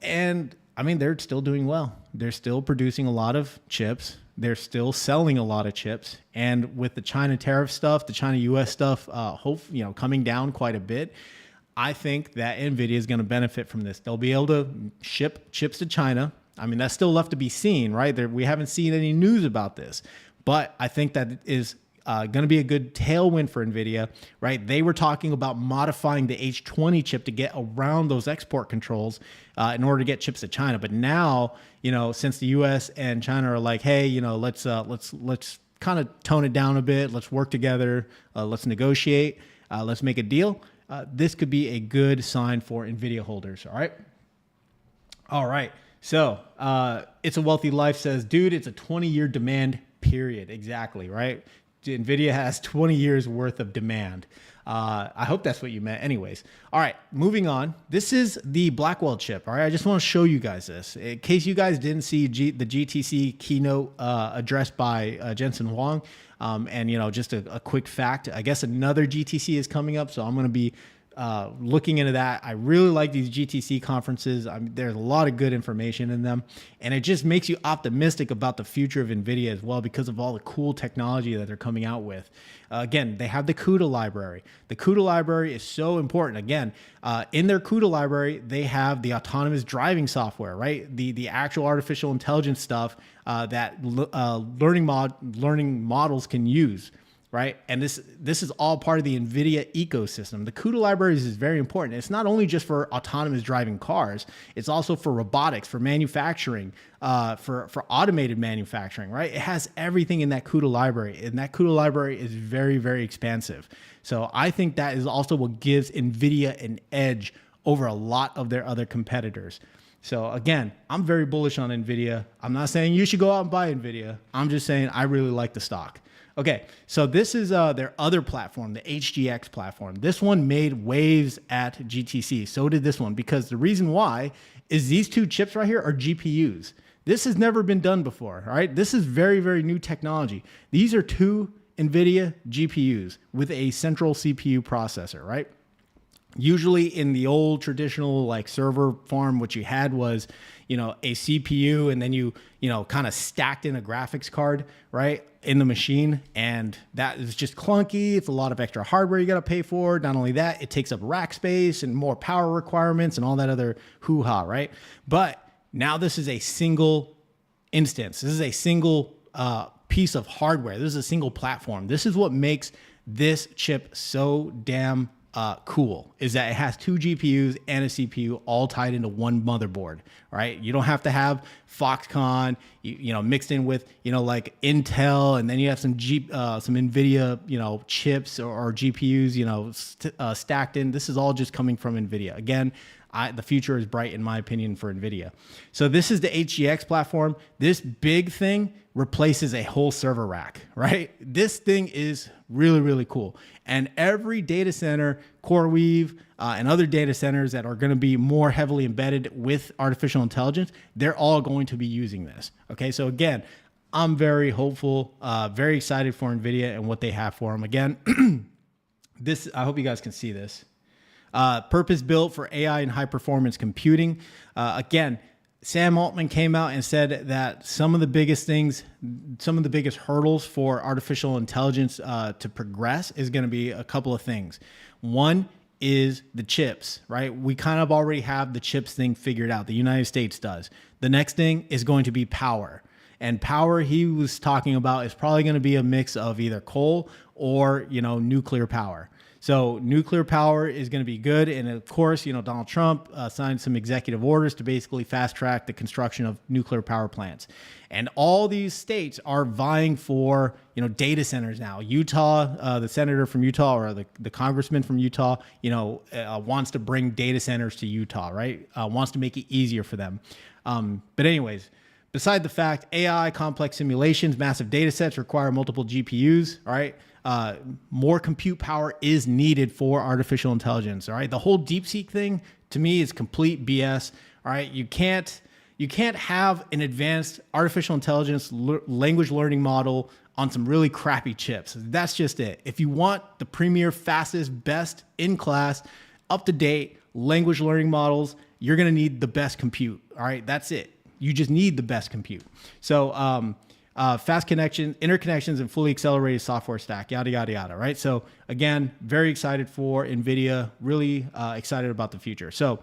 And I mean, they're still doing well. They're still producing a lot of chips. They're still selling a lot of chips. And with the China tariff stuff, the China US stuff, coming down quite a bit, I think that Nvidia is going to benefit from this. They'll be able to ship chips to China. I mean, that's still left to be seen, right? We haven't seen any news about this, but I think that is going to be a good tailwind for Nvidia, right? They were talking about modifying the H20 chip to get around those export controls in order to get chips to China. But now, since the U.S. and China are like, hey, let's kind of tone it down a bit. Let's work together. Let's negotiate. Let's make a deal. This could be a good sign for Nvidia holders. All right. So It's a Wealthy Life says, dude, it's a 20-year demand period. Exactly, right? Nvidia has 20 years worth of demand. I hope that's what you meant. Anyways. All right, moving on. This is the Blackwell chip. All right, I just want to show you guys this. In case you guys didn't see the GTC keynote address by Jensen Huang. And, just a quick fact, I guess another GTC is coming up. So I'm going to be looking into that. I really like these GTC conferences. There's a lot of good information in them, and it just makes you optimistic about the future of NVIDIA as well because of all the cool technology that they're coming out with. Again, they have the CUDA library. The CUDA library is so important. Again, in their CUDA library, they have the autonomous driving software, right? The actual artificial intelligence stuff that learning models can use. Right. And this is all part of the NVIDIA ecosystem. The CUDA libraries is very important. It's not only just for autonomous driving cars, it's also for robotics, for manufacturing, for automated manufacturing, right? It has everything in that CUDA library, and that CUDA library is very, very expansive. So I think that is also what gives NVIDIA an edge over a lot of their other competitors. So again, I'm very bullish on NVIDIA. I'm not saying you should go out and buy NVIDIA. I'm just saying I really like the stock. Okay, so this is their other platform, the HGX platform. This one made waves at GTC. So did this one, because the reason why is these two chips right here are GPUs. This has never been done before, all right? This is very, very new technology. These are two NVIDIA GPUs with a central CPU processor, right? Usually in the old traditional like server farm, what you had was, a CPU, and then you kind of stacked in a graphics card, right, in the machine. And that is just clunky. It's a lot of extra hardware you got to pay for. Not only that, it takes up rack space and more power requirements and all that other hoo-ha, right? But now this is a single instance. This is a single piece of hardware. This is a single platform. This is what makes this chip so damn cool, is that it has two GPUs and a CPU all tied into one motherboard, right? You don't have to have Foxconn, mixed in with, like Intel, and then you have some NVIDIA, chips or GPUs, stacked in. This is all just coming from NVIDIA. Again, the future is bright in my opinion for NVIDIA. So this is the HGX platform. This big thing replaces a whole server rack, right? This thing is really, really cool. And every data center, CoreWeave, and other data centers that are going to be more heavily embedded with artificial intelligence, they're all going to be using this. Okay, so again, I'm very hopeful, very excited for Nvidia and what they have for them. Again, this, I hope you guys can see this. Purpose built for AI and high performance computing. Again, Sam Altman came out and said that some of the biggest hurdles for artificial intelligence to progress is going to be a couple of things. One is the chips, right? We kind of already have the chips thing figured out. The United States does. The next thing is going to be power. And power, he was talking about, is probably going to be a mix of either coal or, nuclear power. So nuclear power is going to be good. And of course, Donald Trump signed some executive orders to basically fast track the construction of nuclear power plants. And all these states are vying for, data centers now. Utah, the senator from Utah, or the congressman from Utah, wants to bring data centers to Utah, right? Wants to make it easier for them. But anyways, beside the fact, AI, complex simulations, massive data sets require multiple GPUs, all right? More compute power is needed for artificial intelligence. All right. The whole DeepSeek thing to me is complete BS. All right. You can't have an advanced artificial intelligence language learning model on some really crappy chips. That's just it. If you want the premier, fastest, best in class, up to date language learning models, you're going to need the best compute. All right. That's it. You just need the best compute. So, fast connections, interconnections, and fully accelerated software stack, yada, yada, yada, right? So again, very excited for Nvidia, really excited about the future. So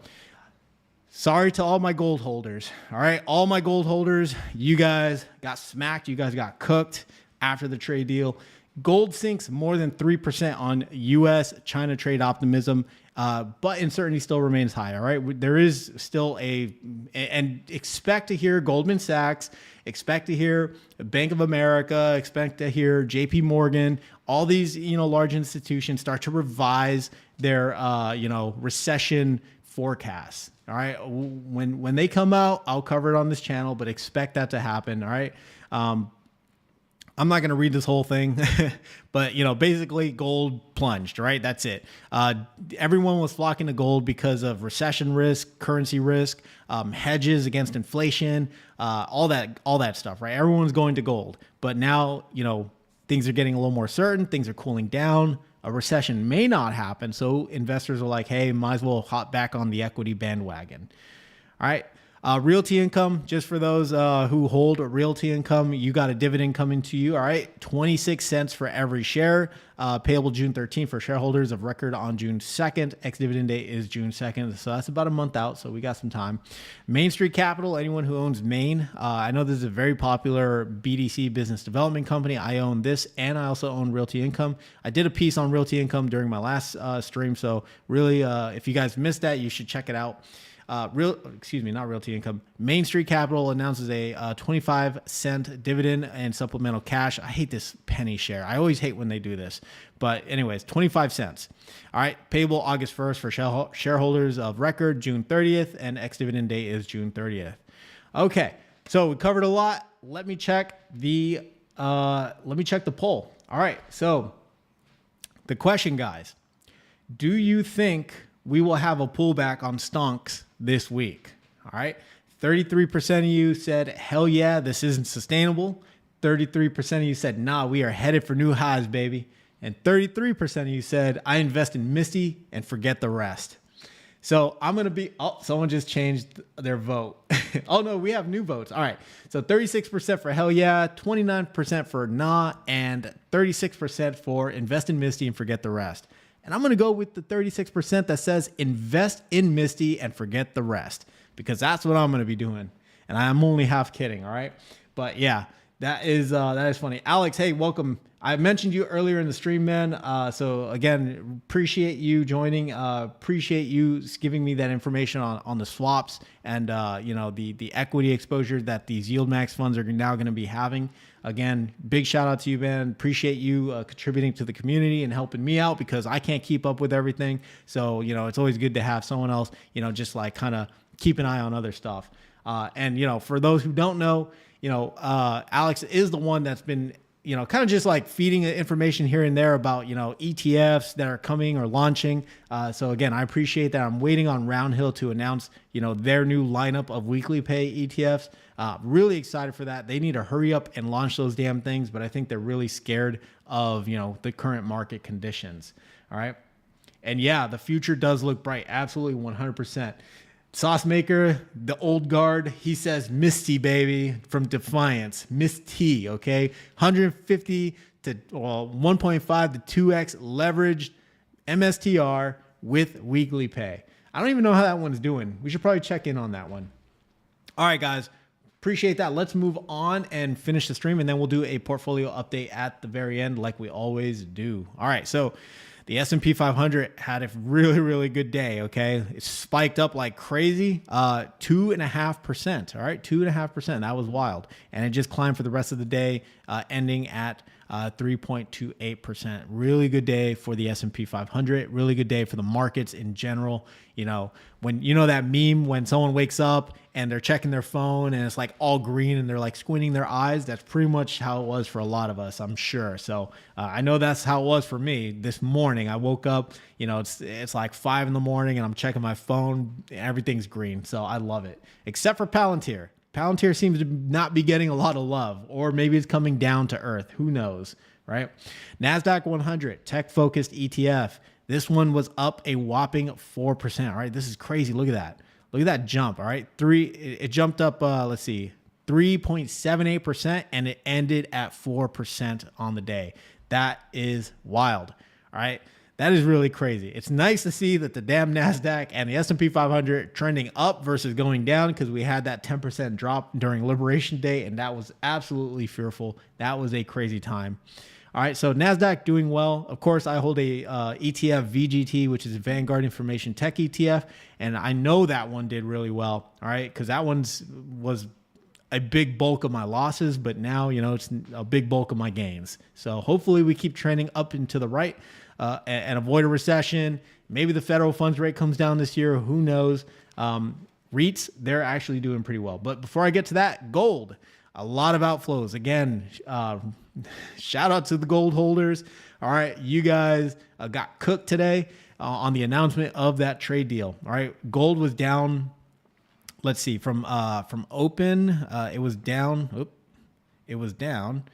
sorry to all my gold holders, all right? All my gold holders, you guys got smacked. You guys got cooked after the trade deal. Gold sinks more than 3% on U.S. China trade optimism, but uncertainty still remains high. All right, there is still and expect to hear Goldman Sachs, expect to hear Bank of America, expect to hear J.P. Morgan, all these large institutions start to revise their recession forecasts. All right, when they come out, I'll cover it on this channel, but expect that to happen. All right. I'm not going to read this whole thing, but basically gold plunged, right? That's it. Everyone was flocking to gold because of recession risk, currency risk, hedges against inflation, all that stuff, right? Everyone's going to gold, but now, things are getting a little more certain. Things are cooling down. A recession may not happen. So investors are like, hey, might as well hop back on the equity bandwagon. All right. Realty income, just for those who hold realty income, you got a dividend coming to you. All right, 26 cents for every share, payable June 13th for shareholders of record on June 2nd. Ex-dividend date is June 2nd, so that's about a month out, so we got some time. Main Street Capital, anyone who owns Main, I know this is a very popular BDC, business development company. I own this, and I also own Realty Income. I did a piece on Realty Income during my last stream, so really, if you guys missed that, you should check it out. Not Realty Income. Main Street Capital announces a 25-cent dividend and supplemental cash. I hate this penny share. I always hate when they do this. But anyways, 25 cents. All right, payable August 1st for shareholders of record, June 30th, and ex-dividend date is June 30th. Okay, so we covered a lot. Let me check the poll. All right, so the question, guys, do you think we will have a pullback on stonks this week? All right. 33% of you said, hell yeah, this isn't sustainable. 33% of you said, nah, we are headed for new highs, baby. And 33% of you said, I invest in Misty and forget the rest. So I'm going to be, someone just changed their vote. Oh no, we have new votes. All right. So 36% for hell yeah, 29% for nah, and 36% for invest in Misty and forget the rest. And I'm going to go with the 36% that says invest in Misty and forget the rest, because that's what I'm going to be doing. And I'm only half kidding. All right. But yeah, that is funny. Alex, hey, welcome. I mentioned you earlier in the stream, man. So again, appreciate you joining. Appreciate you giving me that information on the swaps and the equity exposure that these YieldMax funds are now going to be having. Again, big shout out to you, man. Appreciate you contributing to the community and helping me out, because I can't keep up with everything. So it's always good to have someone else just like kind of keep an eye on other stuff. And for those who don't know, Alex is the one that's been kind of just like feeding information here and there about, ETFs that are coming or launching. So again, I appreciate that. I'm waiting on Roundhill to announce, their new lineup of weekly pay ETFs. Really excited for that. They need to hurry up and launch those damn things, but I think they're really scared of, the current market conditions. All right. And yeah, the future does look bright. Absolutely 100%. Sauce Maker, the old guard, he says Misty, baby, from Defiance. Miss T, okay? 150 to 1.5 to 2x leveraged MSTR with weekly pay. I don't even know how that one's doing. We should probably check in on that one. All right, guys. Appreciate that. Let's move on and finish the stream, and then we'll do a portfolio update at the very end like we always do. All right, so the S&P 500 had a really, really good day, okay? It spiked up like crazy, 2.5%, all right? 2.5%, that was wild. And it just climbed for the rest of the day, ending at 3.28%. Really good day for the S&P 500, really good day for the markets in general. When that meme when someone wakes up and they're checking their phone and it's like all green and they're like squinting their eyes, that's pretty much how it was for a lot of us, I'm sure. So I know that's how it was for me this morning. I woke up, it's like 5 in the morning and I'm checking my phone, everything's green. So I love it, except for Palantir. Palantir seems to not be getting a lot of love, or maybe it's coming down to earth. Who knows, right? NASDAQ 100, tech-focused ETF. This one was up a whopping 4%, all right? This is crazy. Look at that. Look at that jump, all right? It jumped up, 3.78%, and it ended at 4% on the day. That is wild, all right? That is really crazy. It's nice to see that the damn NASDAQ and the S&P 500 trending up versus going down, because we had that 10% drop during Liberation Day, and that was absolutely fearful. That was a crazy time. All right, so NASDAQ doing well. Of course, I hold a ETF VGT, which is a Vanguard Information Tech ETF, and I know that one did really well, all right, because that was a big bulk of my losses, but now, it's a big bulk of my gains. So hopefully we keep trending up and to the right and avoid a recession. Maybe the federal funds rate comes down this year. Who knows? REITs, they're actually doing pretty well. But before I get to that, gold, a lot of outflows. Again, shout out to the gold holders. All right, you guys got cooked today on the announcement of that trade deal. All right, gold was down. Let's see, from open, it was down. It was down.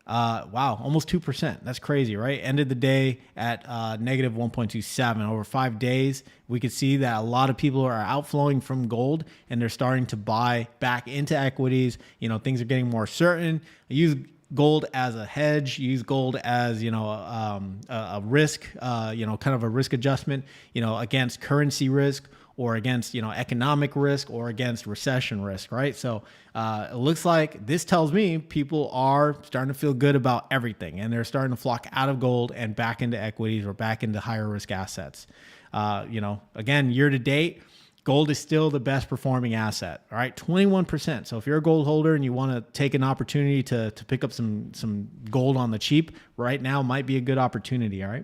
Wow, almost 2%. That's crazy, right? Ended the day at negative 1.27. Over 5 days, we could see that a lot of people are outflowing from gold, and they're starting to buy back into equities. Things are getting more certain. Use gold as a hedge. Use gold as a risk. Kind of a risk adjustment. Against currency risk, or against, economic risk, or against recession risk, right? So it looks like this tells me people are starting to feel good about everything, and they're starting to flock out of gold and back into equities or back into higher risk assets. Again, year to date, gold is still the best performing asset, all right? 21%. So if you're a gold holder and you want to take an opportunity to pick up some gold on the cheap, right now might be a good opportunity, all right?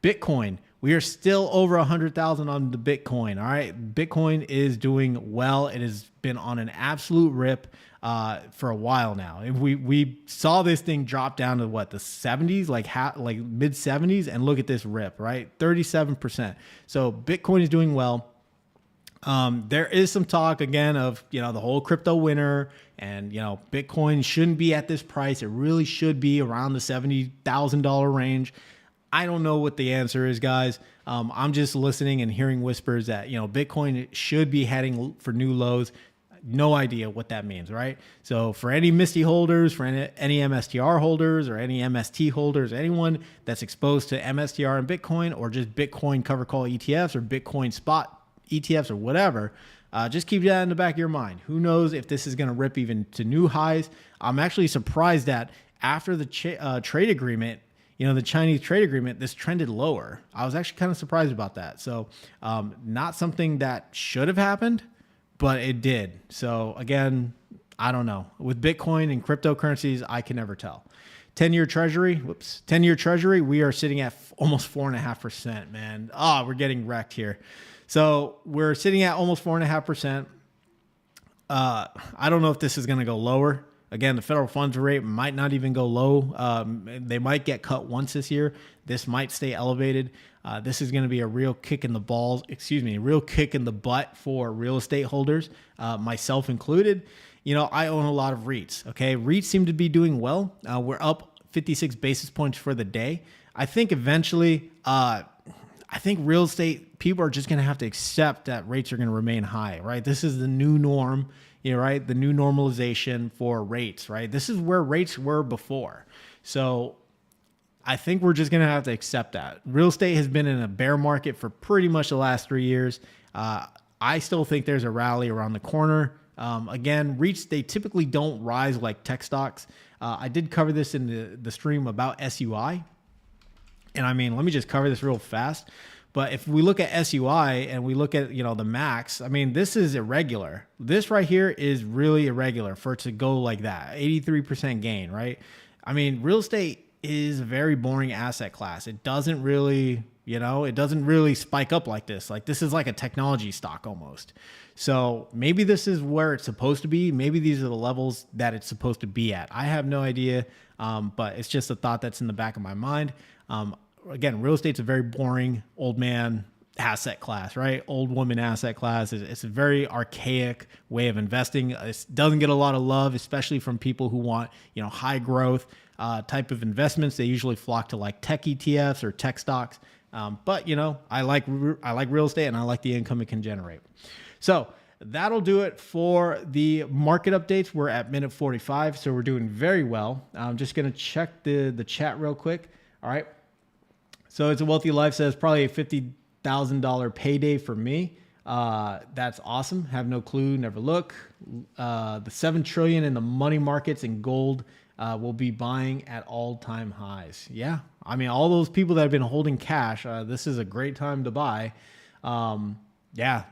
Bitcoin. We are still over 100,000 on the Bitcoin. All right. Bitcoin is doing well. It has been on an absolute rip for a while now. We saw this thing drop down to the 70s, like mid 70s, and look at this rip, right? 37%. So Bitcoin is doing well. There is some talk again of, the whole crypto winter, and, Bitcoin shouldn't be at this price. It really should be around the $70,000 range. I don't know what the answer is, guys. I'm just listening and hearing whispers that, Bitcoin should be heading for new lows. No idea what that means, right? So for any Misty holders, for any MSTR holders, or any MST holders, anyone that's exposed to MSTR and Bitcoin, or just Bitcoin cover call ETFs or Bitcoin spot ETFs or whatever, just keep that in the back of your mind. Who knows if this is going to rip even to new highs? I'm actually surprised that after the trade agreement, the Chinese trade agreement, this trended lower. I was actually kind of surprised about that. So not something that should have happened, but it did. So again, I don't know. With Bitcoin and cryptocurrencies, I can never tell. 10-year treasury, 10-year treasury, we are sitting at almost 4.5%, man. We're getting wrecked here. So we're sitting at almost 4.5%. I don't know if this is going to go lower. Again, the federal funds rate might not even go low. They might get cut once this year. This might stay elevated. This is going to be a real kick in the balls, real kick in the butt for real estate holders, myself included. I own a lot of REITs. Okay. REITs seem to be doing well. We're up 56 basis points for the day. I think eventually, real estate people are just going to have to accept that rates are going to remain high, right? This is the new norm, right? The new normalization for rates, right? This is where rates were before. So I think we're just going to have to accept that. Real estate has been in a bear market for pretty much the last 3 years. I still think there's a rally around the corner. Again, REITs, they typically don't rise like tech stocks. I did cover this in the stream about SUI. And I mean, let me just cover this real fast. But if we look at SUI and we look at, the max, I mean, this is irregular. This right here is really irregular for it to go like that. 83% gain, right? I mean, real estate is a very boring asset class. It doesn't really, it doesn't really spike up like this. Like this is like a technology stock almost. So maybe this is where it's supposed to be. Maybe these are the levels that it's supposed to be at. I have no idea. But it's just a thought that's in the back of my mind. Again, real estate's a very boring old man asset class, right? Old woman asset class. It's a very archaic way of investing. It doesn't get a lot of love, especially from people who want, high growth type of investments. They usually flock to like tech ETFs or tech stocks. But I like real estate and I like the income it can generate. So that'll do it for the market updates. We're at minute 45, so we're doing very well. I'm just going to check the chat real quick. All right. So It's a Wealthy Life says probably a $50,000 payday for me. That's awesome. Have no clue. Never look. The $7 trillion in the money markets and gold will be buying at all-time highs. Yeah. I mean, all those people that have been holding cash, this is a great time to buy. Yeah.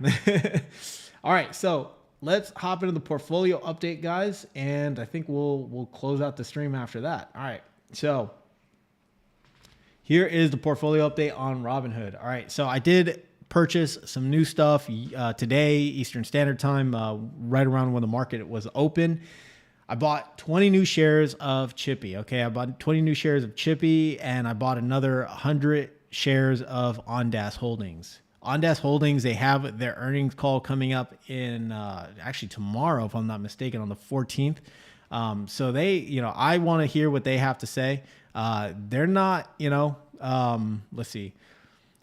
All right. So let's hop into the portfolio update, guys. And I think we'll close out the stream after that. All right. So here is the portfolio update on Robinhood. All right, so I did purchase some new stuff today, Eastern Standard Time, right around when the market was open. I bought 20 new shares of CHPY. Okay, I bought 20 new shares of CHPY, and I bought another 100 shares of Onas Holdings. Onas Holdings, they have their earnings call coming up in actually tomorrow, if I'm not mistaken, on the 14th. So they, I want to hear what they have to say. They're not, let's see.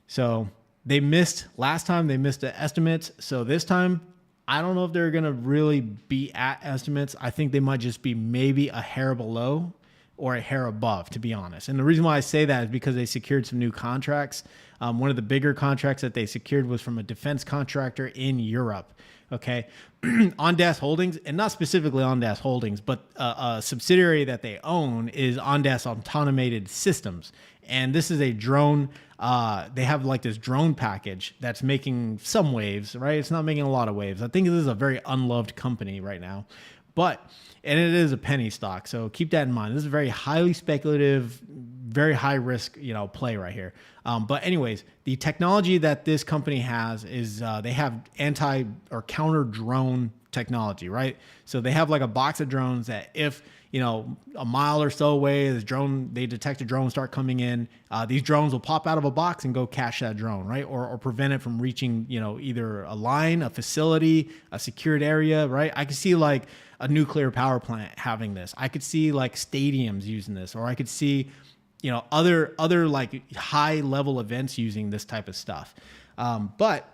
So they missed last time, they missed the estimates. So this time, I don't know if they're going to really be at estimates. I think they might just be maybe a hair below or a hair above, to be honest. And the reason why I say that is because they secured some new contracts. One of the bigger contracts that they secured was from a defense contractor in Europe. Okay. Onas Holdings, and not specifically Onas Holdings, but a subsidiary that they own is Onas Automated Systems. And this is a drone. They have like this drone package that's making some waves, right? It's not making a lot of waves. I think this is a very unloved company right now, and it is a penny stock. So keep that in mind. This is a very highly speculative, very high risk, play right here. But anyways, the technology that this company has is they have anti or counter drone technology, right? So they have like a box of drones that if, a mile or so away, they detect a drone start coming in, these drones will pop out of a box and go catch that drone, right? Or prevent it from reaching, either a line, a facility, a secured area, right? I could see like a nuclear power plant having this. I could see like stadiums using this, or I could see, other like high level events using this type of stuff. But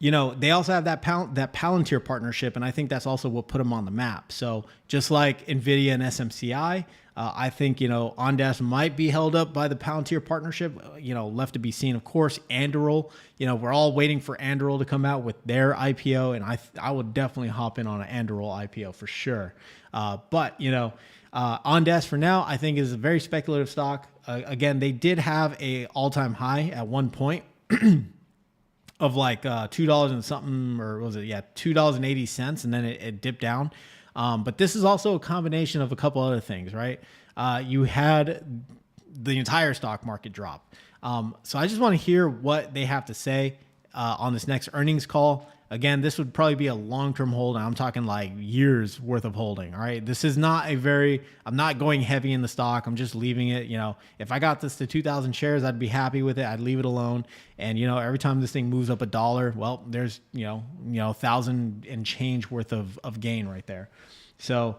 they also have that Palantir partnership, and I think that's also what put them on the map. So just like Nvidia and SMCI, I think, Onas might be held up by the Palantir partnership, left to be seen. Of course, Anduril, we're all waiting for Anduril to come out with their IPO, and I would definitely hop in on an Anduril IPO for sure. But Onas for now, I think is a very speculative stock. Again, they did have a all-time high at one point of like $2 and something, or was it? Yeah, $2.80, and then it dipped down. But this is also a combination of a couple other things, right? You had the entire stock market drop. So I just want to hear what they have to say. on this next earnings call. Again, this would probably be a long-term hold. And I'm talking like years worth of holding. All right. This is not I'm not going heavy in the stock. I'm just leaving it. If I got this to 2,000 shares, I'd be happy with it. I'd leave it alone. And, every time this thing moves up $1, well, there's, 1,000 and change worth of gain right there. So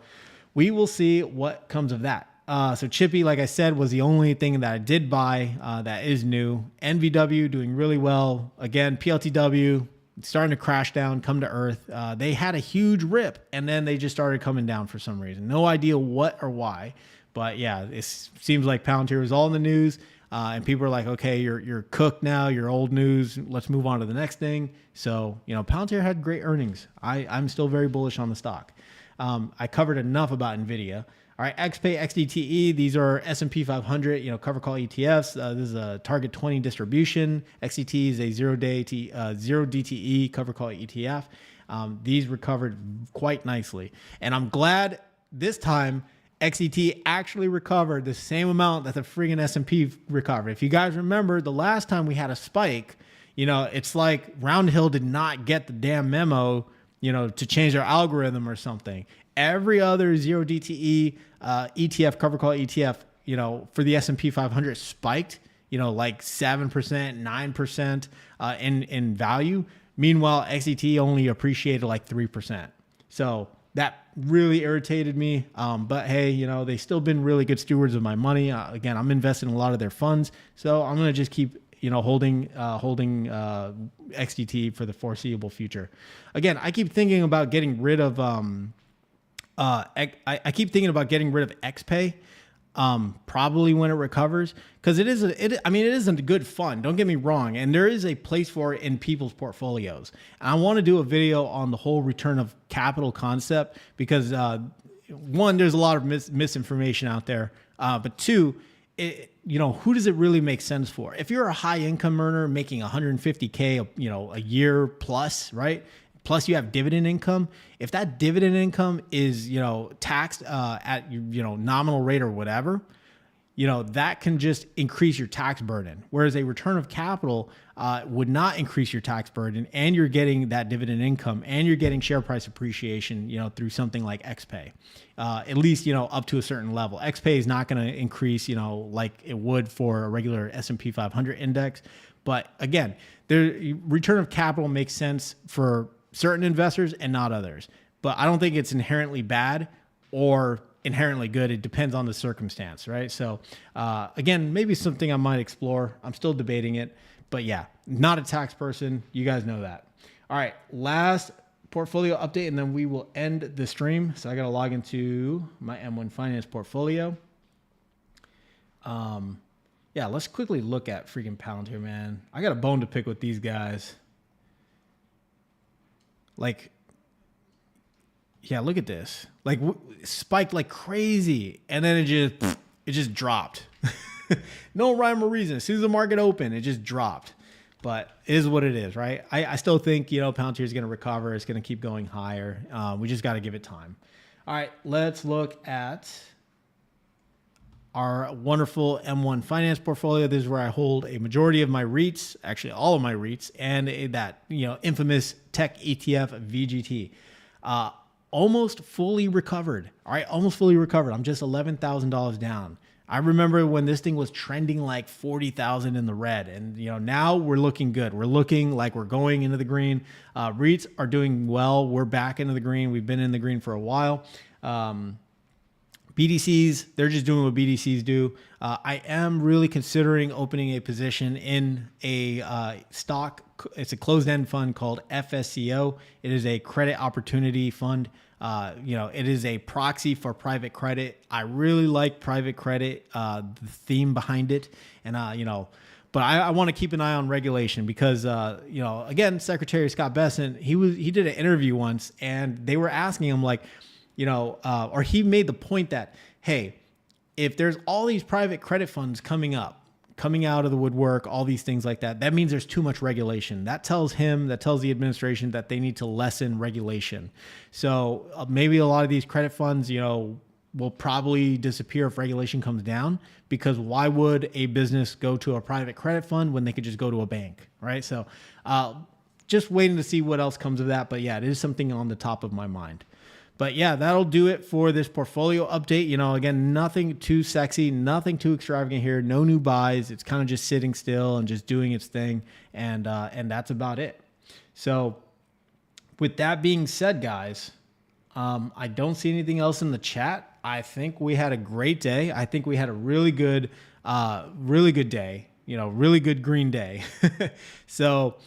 we will see what comes of that. So CHPY, like I said, was the only thing that I did buy that is new. NVW doing really well. Again, PLTW starting to crash down, come to earth. They had a huge rip, and then they just started coming down for some reason. No idea what or why. But yeah, it seems like Palantir was all in the news. And people are like, okay, you're cooked now. You're old news. Let's move on to the next thing. So, Palantir had great earnings. I'm still very bullish on the stock. I covered enough about Nvidia. All right, XPay, XDTE, these are S&P 500, cover call ETFs. This is a target 20 distribution. XDTE is a zero DTE cover call ETF. These recovered quite nicely. And I'm glad this time XDTE actually recovered the same amount that the friggin' S&P recovered. If you guys remember, the last time we had a spike, it's like Roundhill did not get the damn memo, to change their algorithm or something. Every other zero DTE ETF, cover call ETF, for the S&P 500 spiked, like 7%, 9% in value. Meanwhile, XDT only appreciated like 3%. So that really irritated me. But hey, they still been really good stewards of my money. Again, I'm investing in a lot of their funds. So I'm going to just keep holding XDT for the foreseeable future. Again, I keep thinking about getting rid of I keep thinking about getting rid of XPay, probably when it recovers, because it isn't a good fund. Don't get me wrong, and there is a place for it in people's portfolios. And I want to do a video on the whole return of capital concept because one, there's a lot of misinformation out there, but two, who does it really make sense for? If you're a high income earner making 150K, a year plus, right? Plus you have dividend income. If that dividend income is, taxed at, nominal rate or whatever, that can just increase your tax burden. Whereas a return of capital would not increase your tax burden, and you're getting that dividend income, and you're getting share price appreciation, through something like XPay, at least, up to a certain level. XPay is not going to increase, like it would for a regular S&P 500 index. But again, the return of capital makes sense for certain investors and not others. But I don't think it's inherently bad or inherently good. It depends on the circumstance, right? So again, maybe something I might explore. I'm still debating it, but yeah, not a tax person. You guys know that. All right, last portfolio update, and then we will end the stream. So I got to log into my M1 Finance portfolio. Yeah, let's quickly look at freaking Palantir, man. I got a bone to pick with these guys. Like, yeah, look at this. Like, spiked like crazy, and then it just dropped. No rhyme or reason. As soon as the market opened, it just dropped. But it is what it is, right? I still think, Palantir is going to recover. It's going to keep going higher. We just got to give it time. All right, let's look at our wonderful M1 Finance portfolio. This is where I hold a majority of my REITs, actually all of my REITs, and that infamous tech ETF VGT. Almost fully recovered. All right, almost fully recovered. I'm just $11,000 down. I remember when this thing was trending like 40,000 in the red, and now we're looking good. We're looking like we're going into the green. REITs are doing well. We're back into the green. We've been in the green for a while. BDCs, they're just doing what BDCs do. I am really considering opening a position in a stock. It's a closed-end fund called FSCO. It is a credit opportunity fund. It is a proxy for private credit. I really like private credit, the theme behind it. And, but I want to keep an eye on regulation because, again, Secretary Scott Bessent, he did an interview once, and they were asking him like, or he made the point that, hey, if there's all these private credit funds coming out of the woodwork, all these things like that, that means there's too much regulation. That tells the administration that they need to lessen regulation. So maybe a lot of these credit funds, will probably disappear if regulation comes down, because why would a business go to a private credit fund when they could just go to a bank, right? So just waiting to see what else comes of that. But yeah, it is something on the top of my mind. But yeah, that'll do it for this portfolio update. You know, again, nothing too sexy, nothing too extravagant here. No new buys. It's kind of just sitting still and just doing its thing. And that's about it. So with that being said, guys, I don't see anything else in the chat. I think we had a great day. I think we had a really good day, you know, really good green day. So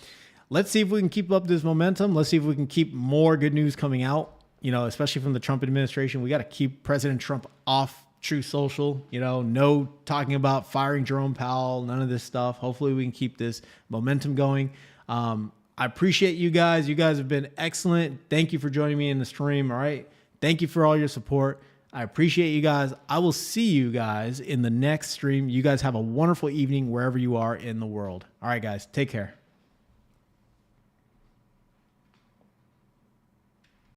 let's see if we can keep up this momentum. Let's see if we can keep more good news coming out. You know, especially from the Trump administration. We got to keep President Trump off Truth Social. You know, no talking about firing Jerome Powell, none of this stuff. Hopefully we can keep this momentum going. I appreciate you guys. You guys have been excellent. Thank you for joining me in the stream. All right. Thank you for all your support. I appreciate you guys. I will see you guys in the next stream. You guys have a wonderful evening wherever you are in the world. All right, guys. Take care.